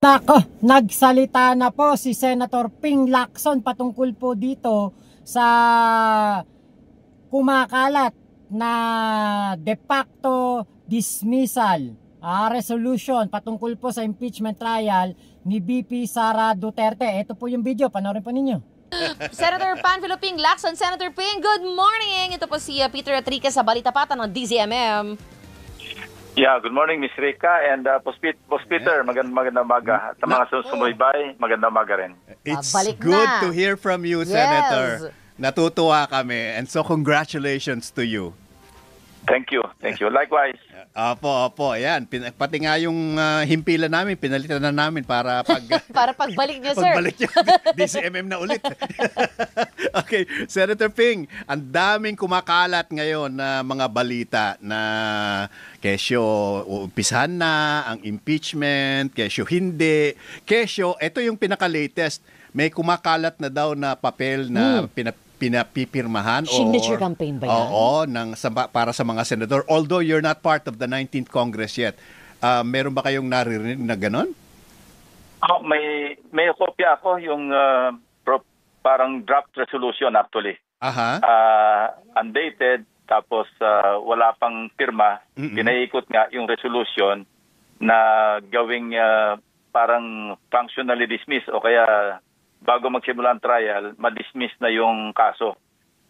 Nako, nagsalita na po si Senator Ping Lacson patungkol po dito sa kumakalat na de facto dismissal resolution patungkol po sa impeachment trial ni VP Sara Duterte. Ito po yung video, panoorin po ninyo. Senator Panfilo Ping Lacson. Senator Ping, good morning! Ito po si Peter Atrica sa Balitapatan ng DZMM. Yeah, good morning, Ms. Rica, and Boss Peter, magandang umaga. Sa mga sumusubaybay, magandang umaga rin. It's Balik good na. to hear from you, Yes. Senator. Natutuwa kami, and so congratulations to you. Thank you. Likewise. Opo, yan. Pati nga yung himpilan namin, pinalitan na namin para Para pagbalik niyo, sir. pagbalik niyo, DCMM na ulit. Okay, Senator Ping, ang daming kumakalat ngayon na mga balita na kesyo umpisahan na ang impeachment, kesyo hindi. Kesyo, ito yung pinaka-latest. May kumakalat na daw na papel na pinapipirmahan Signature campaign ba yan? Oo, para sa mga senador. Although you're not part of the 19th Congress yet. Meron ba kayong naririnig na ganon? May kopya ako yung parang draft resolution actually. Aha. Undated, tapos wala pang pirma. Pinaikot nga yung resolution na gawing parang functionally dismiss o kaya bago magsimula ang trial, ma-dismiss na yung kaso.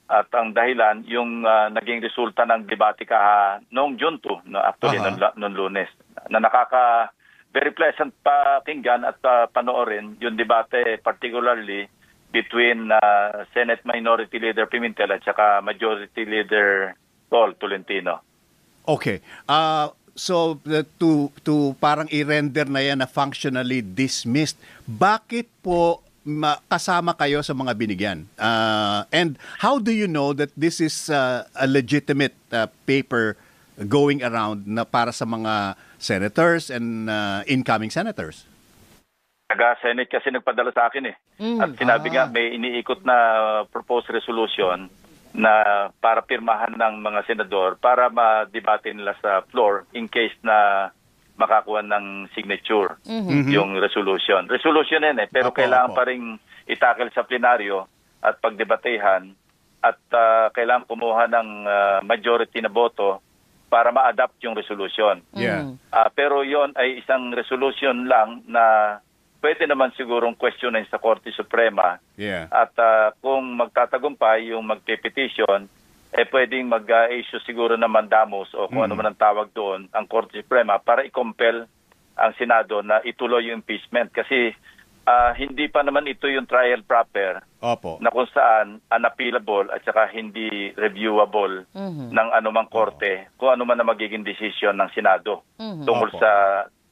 At ang dahilan, yung naging resulta ng debate noong June 2, no, actually noong Lunes, na very pleasant pakinggan at panoorin yung debate particularly between Senate Minority Leader Pimentel at saka Majority Leader Paul Tolentino. Okay. So to parang i-render na yan na functionally dismissed, bakit po kasama kayo sa mga binigyan? And how do you know that this is a legitimate paper going around na para sa mga senators and incoming senators? Taga-Senate kasi nagpadala sa akin eh. At sinabi nga may iniikot na proposed resolution na para pirmahan ng mga senador para ma-debate nila sa floor in case na makakuha ng signature yung resolution. Resolution yan eh, pero kailangan pa rin itakil sa plenaryo at pagdebatehan at kailangan kumuha ng majority na boto para ma-adapt yung resolution. Yeah. Pero yon ay isang resolution lang na pwede naman sigurong questionin sa Korte Suprema. Yeah. At kung magtatagumpay yung magpe-petition, pwedeng mag-issue siguro ng mandamus o kung ano man ang tawag doon ang Korte Suprema para i-compel ang Senado na ituloy yung impeachment. Kasi hindi pa naman ito yung trial proper. Opo. Na kung saan unappealable at saka hindi reviewable ng anumang korte kung ano man ang magiging decision ng Senado tungkol sa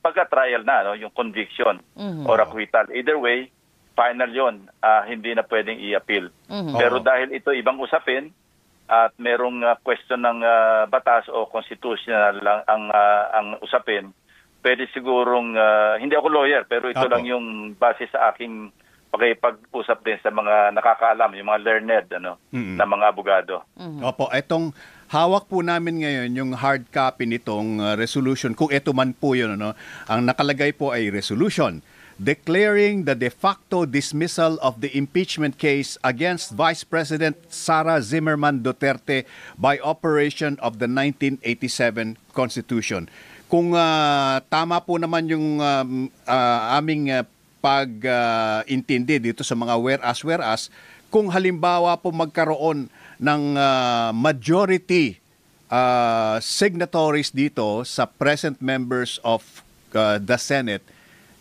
pagka-trial na, no, yung conviction or acquittal. Either way, final yon, hindi na pwedeng i-appeal. Pero dahil ito ibang usapin at merong question ng batas o constitutional lang ang usapin, pwede sigurong, hindi ako lawyer, pero ito lang yung base sa aking pakipag-usap din sa mga nakakaalam, yung mga learned na mga abogado. Opo, etong hawak po namin ngayon yung hard copy nitong resolution, kung ito man po yun, ang nakalagay po ay resolution declaring the de facto dismissal of the impeachment case against Vice President Sara Zimmerman Duterte by operation of the 1987 Constitution. Kung tama po naman yung aming pag-intindi dito sa mga whereas, kung halimbawa po magkaroon ng majority signatories dito sa present members of the Senate,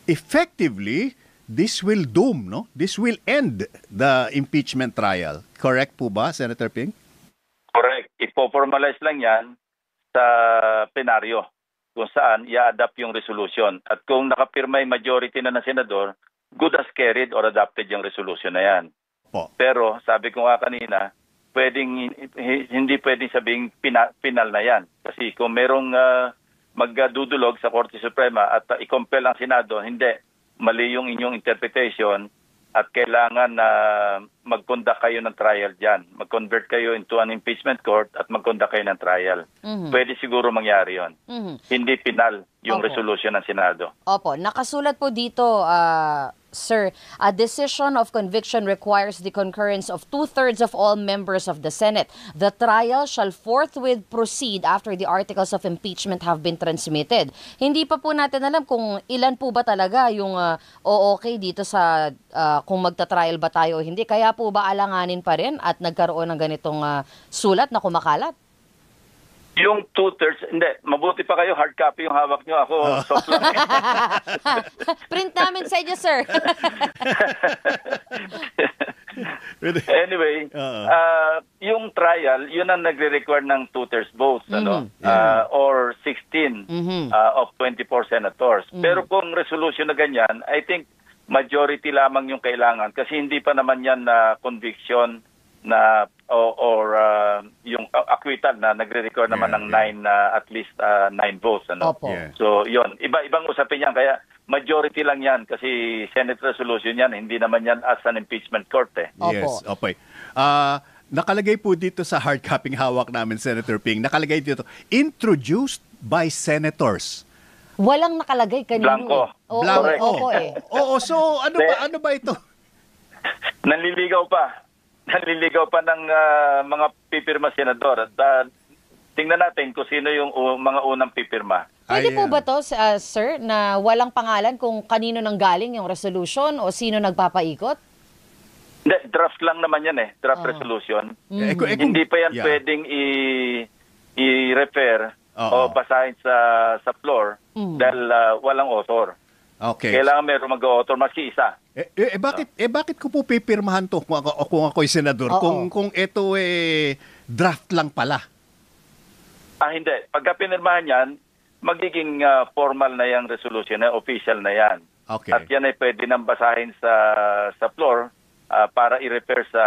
effectively, this will doom, no? This will end the impeachment trial. Correct po ba, Senator Ping? Correct. Ipo-formalize lang yan sa plenaryo kung saan i-adapt yung resolution. At kung nakapirma yung majority na ng senador, good as carried or adopted yung resolution na yan. Po. Pero sabi ko nga kanina, hindi pwedeng sabing final na yan. Kasi kung merong magdudulog sa Korte Suprema at i-compel ang Senado, hindi, mali yung inyong interpretation at kailangan na mag-conduct kayo ng trial dyan. Mag-convert kayo into an impeachment court at mag-conduct kayo ng trial. Pwede siguro mangyari yon. Hindi penal yung Opo. resolution ng Senado. Opo, nakasulat po dito, Sir, a decision of conviction requires the concurrence of 2/3 of all members of the Senate. The trial shall forthwith proceed after the articles of impeachment have been transmitted. Hindi pa po natin alam kung ilan po ba talaga yung okay dito sa kung magta-trial ba tayo o hindi. Kaya po ba alanganin pa rin at nagkaroon ng ganitong sulat na kumakalat? Yung 2/3, hindi, mabuti pa kayo, hard copy yung hawak nyo. Ako, soft lang. Print namin sa inyo, sir. Anyway, yung trial, yun ang nagre-require ng 2/3 votes, or 16 of 24 senators. Pero kung resolution na ganyan, I think majority lamang yung kailangan kasi hindi pa naman yan na conviction na or yung acquittal na nagre-require naman ng 9 at least 9 votes, Opo. Yeah. So yon, ibang usapin yan, kaya majority lang yan kasi Senate resolution yan, hindi naman yan as an impeachment court Opo. Yes, okay. Nakalagay po dito sa hard copy hawak namin, Senator Ping, nakalagay dito, introduced by senators. Walang nakalagay kanino. Blanco. Oo, Correct. opo eh. Oo, so ano ba ito? Nanliligaw pa ng mga pipirma senador at tingnan natin kung sino yung mga unang pipirma. Pwede po Ayan. ba to, sir, na walang pangalan kung kanino nang galing yung resolution o sino nagpapaikot? Hindi, draft lang naman yan draft resolution. Hindi pa yan pwedeng i-refer o basahin sa floor dahil walang author. Okay. Kailangan meron mag-author maski isa. Bakit ko po pipirmahan to kung ako'y senador kung ito draft lang pala? Hindi. Pagka pinirmahan yan, magiging formal na yung resolution na official na yan. Okay. At yan ay pwede nang basahin sa floor para i-refer sa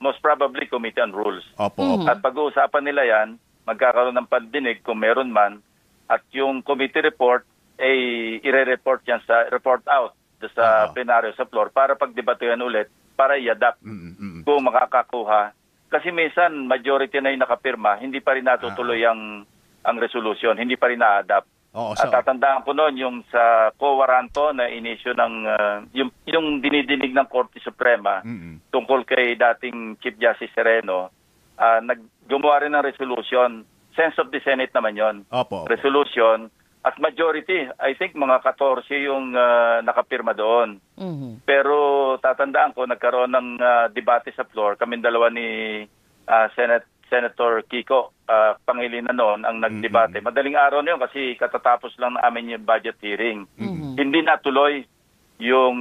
most probably Committee on Rules. Opo. At pag-uusapan nila yan, magkakaroon ng pandinig kung meron man at yung committee report ay i-report yan sa report out sa plenaryo sa floor para pagdebatehan ulit para i-adapt kung makakakuha. Kasi minsan majority na yung nakapirma, hindi pa rin natutuloy ang resolution, hindi pa rin na-adapt. At tatandaan ko noon yung sa Quo Warranto na inisyo ng yung dinidinig ng Korte Suprema tungkol kay dating Chief Justice Sereno, gumawa rin ng resolution. Sense of the Senate naman yon. Resolution. At majority, I think mga 14 yung nakapirma doon. Pero tatandaan ko, nagkaroon ng debate sa floor. Kaming dalawa ni Senator Kiko Pangilinan noon ang nagdebate. Madaling araw na yun kasi katatapos lang namin yung budget hearing. Hindi natuloy yung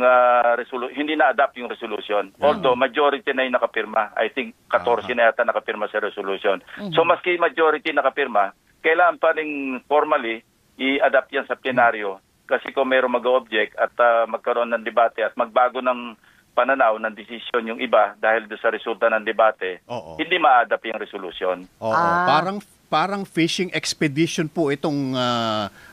hindi na-adapt yung resolution. Although majority na yung nakapirma. I think 14 na yata nakapirma sa resolution. So maski majority nakapirma, kailangan pa rin formally i-adapt yan sa plenaryo kasi kung mayroong mag-object at magkaroon ng debate at magbago ng pananaw ng desisyon yung iba dahil doon sa resulta ng debate, hindi ma-adapt yung resolution. Parang fishing expedition po itong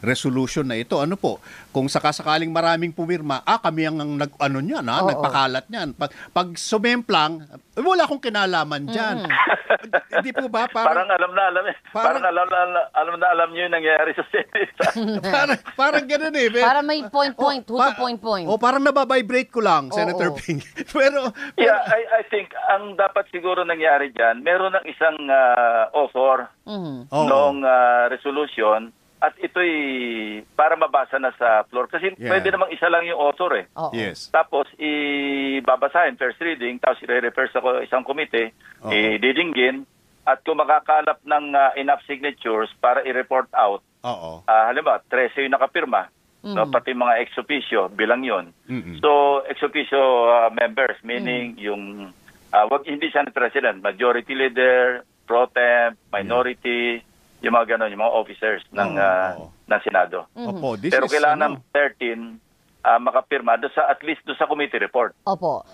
resolution na ito. Ano po? Kung sakasakaling maraming pumirma, kami ang nagpakalat niyan. Pag sumemplang, wala akong kinalaman diyan. Hindi po ba? Parang alam na alam alam na alam niyo yung nangyayari sa Senate. parang ganoon Para may point-point, point-point. Parang nababibrate ko lang, Senator Ping. Pero yeah, I think ang dapat siguro nangyari diyan, meron ng isang author noong resolution at ito'y para mabasa na sa floor. Kasi pwede namang isa lang yung author Yes. Tapos ibabasahin, first reading, tapos i-refer sa isang komite, didinggin, at kung makakalap ng enough signatures para i-report out, halimbawa, 13 yung nakapirma, pati mga ex officio, bilang yun. So, ex officio members, meaning yung, hindi Senate President, majority leader, pro temp, minority, yung mga ganon, yung mga officers ng Senado. Pero kailangan ng 13 makapirma at least doon sa committee report. Opo.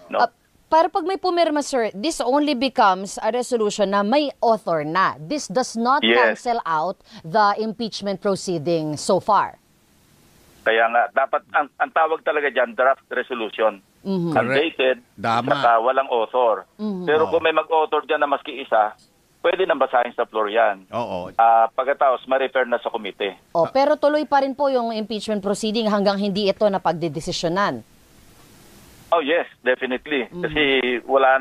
Para pag may pumirma, sir, this only becomes a resolution na may author na. This does not cancel out the impeachment proceeding so far. Kaya nga, dapat, ang tawag talaga dyan, draft resolution. Undated, saka walang author. Pero kung may mag-author dyan na maski isa, pwede nang basahin sa floor yan. Oo. Pagkatapos, ma-refer na sa komite. Pero tuloy pa rin po yung impeachment proceeding hanggang hindi ito na pagdedesisyonan. Oh yes, definitely. Kasi wala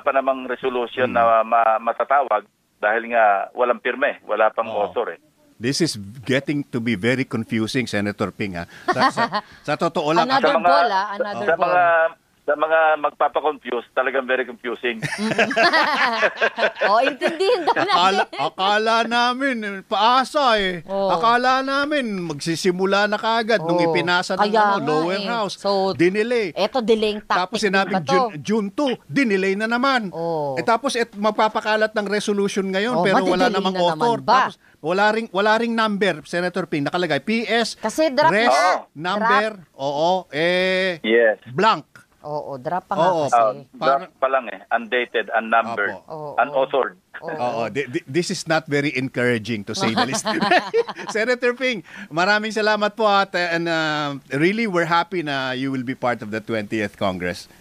pa namang resolution na matatawag dahil nga walang pirme, wala pang author eh. This is getting to be very confusing, Senator Ping. Sa totoo lang. Another ball. Sa mga magpapakonfuse, talagang very confusing. Intindihin daw natin. Akala namin, paasa eh. Akala namin, magsisimula na kagad nung ipinasa ng lower house. So, dinelay. Eto, delaying tactic. Tapos sinabi June 2, dinelay na naman. Tapos magpapakalat ng resolution ngayon, pero wala namang author. Tapos wala ring number, Senator Ping. Nakalagay, PS, kasi drop number, yes. Blank. Drop pa nga kasi. Drop pa lang eh. Undated, unnumbered, unauthored. This is not very encouraging to say the least. Senator Ping, maraming salamat po and really we're happy na you will be part of the 20th Congress.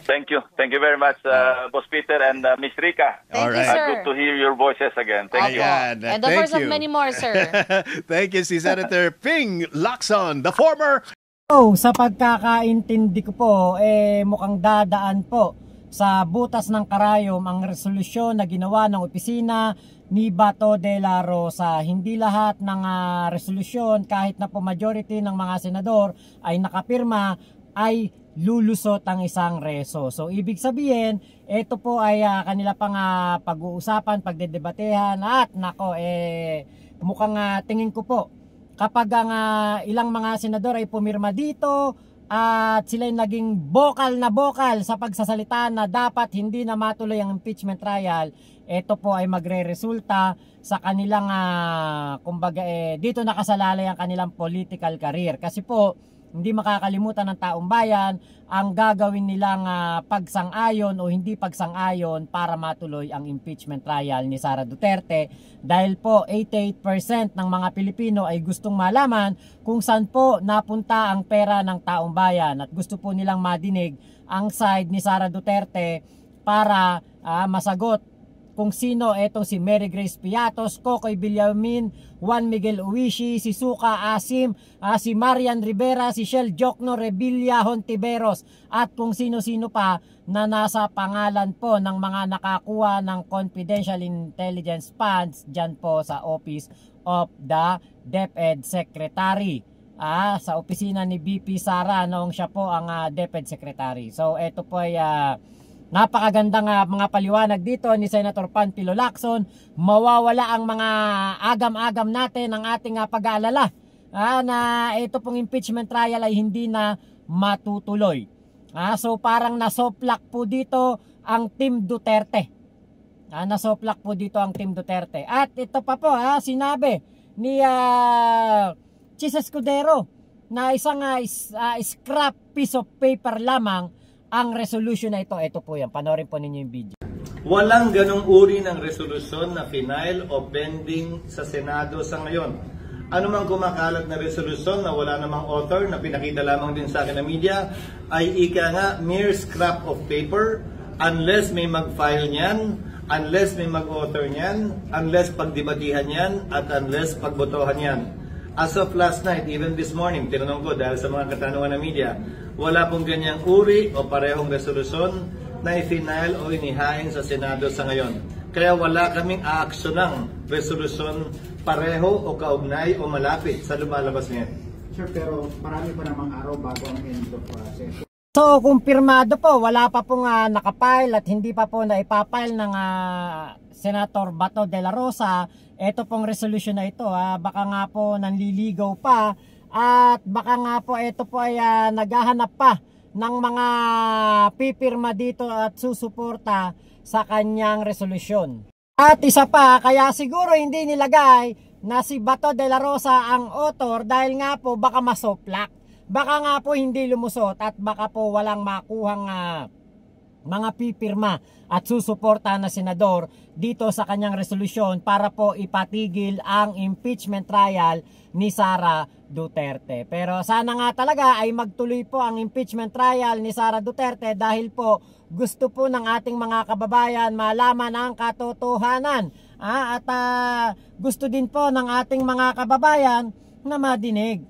Thank you. Thank you very much, Boss Peter and Miss Rika. Thank you, sir. Good to hear your voices again. Thank you. And of course of many more, sir. Thank you, si Senator Ping Lacson, the former... Sa pagkakaintindi ko po, mukhang dadaan po sa butas ng karayom ang resolusyon na ginawa ng opisina ni Bato de la Rosa. Hindi lahat ng resolusyon, kahit na po majority ng mga senador ay nakapirma, ay lulusot ang isang reso. So ibig sabihin, ito po ay kanila pang pag-uusapan, pagdedebatehan at mukhang tingin ko po kapag ang ilang mga senador ay pumirma dito at sila ay naging bokal sa pagsasalita na dapat hindi na matuloy ang impeachment trial, ito po ay magre-resulta sa kanilang kumbaga dito nakasalalay ang kanilang political career. Kasi po hindi makakalimutan ng taong bayan ang gagawin nilang pagsang-ayon o hindi pagsang-ayon para matuloy ang impeachment trial ni Sara Duterte, dahil po 88% ng mga Pilipino ay gustong malaman kung saan po napunta ang pera ng taong bayan at gusto po nilang madinig ang side ni Sara Duterte para masagot kung sino etong si Mary Grace Piatos, Cocoy Villamin, Juan Miguel Uishi, si Suka Asim, si Marian Rivera, si Shell Jokno Revilla Hontiveros at kung sino-sino pa na nasa pangalan po ng mga nakakuha ng confidential intelligence funds dyan po sa Office of the DepEd Secretary. Sa opisina ni BP Sara noong siya po ang DepEd Secretary. So ito po ay napakagandang mga paliwanag dito ni Senator Panfilo Lacson. Mawawala ang mga agam-agam natin, ang ating pag-aalala na ito pong impeachment trial ay hindi na matutuloy. So parang nasoplak po dito ang Team Duterte. Nasoplak po dito ang Team Duterte. At ito pa po sinabi ni Chis Escudero na isang scrap piece of paper lamang ang resolution na ito. Ito po yan. Panoorin po ninyo yung video. Walang ganong uri ng resolusyon na final o pending sa Senado sa ngayon. Ano mang kumakalat na resolusyon na wala namang author, na pinakita lamang din sa akin ng media, ay mere scrap of paper unless may mag-file niyan, unless may mag-author niyan, unless pagdebatihan niyan, at unless pagbotohan niyan. As of last night, even this morning, tinanong ko dahil sa mga katanungan ng media, wala pong ganyang uri o parehong resolusyon na i-final o inihain sa Senado sa ngayon. Kaya wala kaming aaksyon resolusyon pareho o kaugnay o malapit sa lumalabas ngayon. Sir, pero marami pa namang araw bago ang end of session. So, kumpirmado po, wala pa pong nakapile at hindi pa po naipapile ng Senator Bato de la Rosa. Ito pong resolution na ito, baka nga po nanliligaw pa at baka nga po ito po ay naghahanap pa ng mga pipirma dito at susuporta sa kanyang resolusyon. At isa pa, kaya siguro hindi nilagay na si Bato de la Rosa ang author dahil nga po baka masoplak. Baka nga po hindi lumusot at baka po walang makuhang mga pipirma at susuporta na senador dito sa kanyang resolusyon para po ipatigil ang impeachment trial ni Sara Duterte. Pero sana nga talaga ay magtuloy po ang impeachment trial ni Sara Duterte dahil po gusto po ng ating mga kababayan malaman ang katotohanan. At gusto din po ng ating mga kababayan na madinig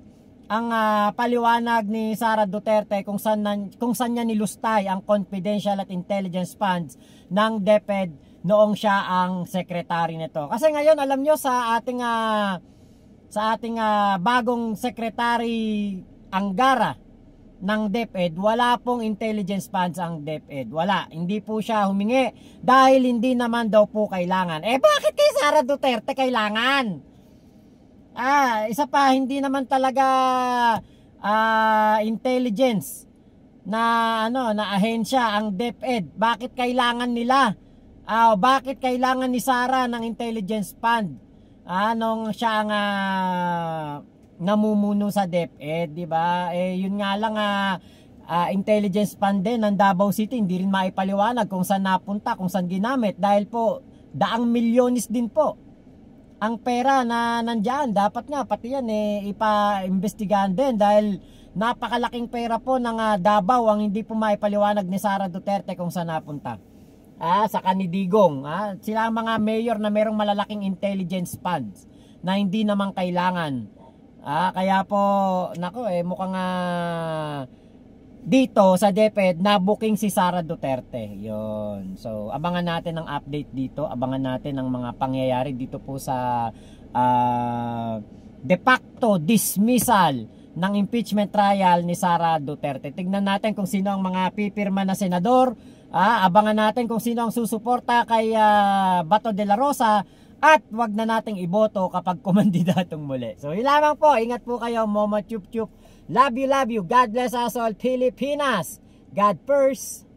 ang paliwanag ni Sara Duterte kung saan niya nilustay ang confidential at intelligence funds ng DepEd noong siya ang secretary nito. Kasi ngayon alam nyo sa ating bagong secretary Angara ng DepEd, wala pong intelligence funds ang DepEd. Wala, hindi po siya humingi dahil hindi naman daw po kailangan. Bakit kay Sara Duterte kailangan? Isa pa, hindi naman talaga intelligence na ahensya ang DepEd. Bakit kailangan nila? Bakit kailangan ni Sara ng intelligence fund? Nung siya ang namumuno sa DepEd, di ba? Yun nga lang intelligence fund din ng Davao City, hindi rin maipaliwanag kung saan napunta, kung saan ginamit dahil po daang milyones din po ang pera na nandyan. Dapat nga pati yan ipa-investigahan din dahil napakalaking pera po ng Davao ang hindi po maipaliwanag ni Sara Duterte kung saan napunta. Sa Kanidigong. Sila ang mga mayor na merong malalaking intelligence funds na hindi naman kailangan. Kaya po, mukhang dito sa DepEd na booking si Sara Duterte. Yon. So, abangan natin ang update dito. Abangan natin ang mga pangyayari dito po sa de facto dismissal ng impeachment trial ni Sara Duterte. Tignan natin kung sino ang mga pipirma na senador. Abangan natin kung sino ang susuporta kay Bato de la Rosa. At wag na nating iboto kapag kumandidatong muli. So, yun lamang po. Ingat po kayo. Momo Chup Chup. Love you, love you. God bless us all, Pilipinas. God first.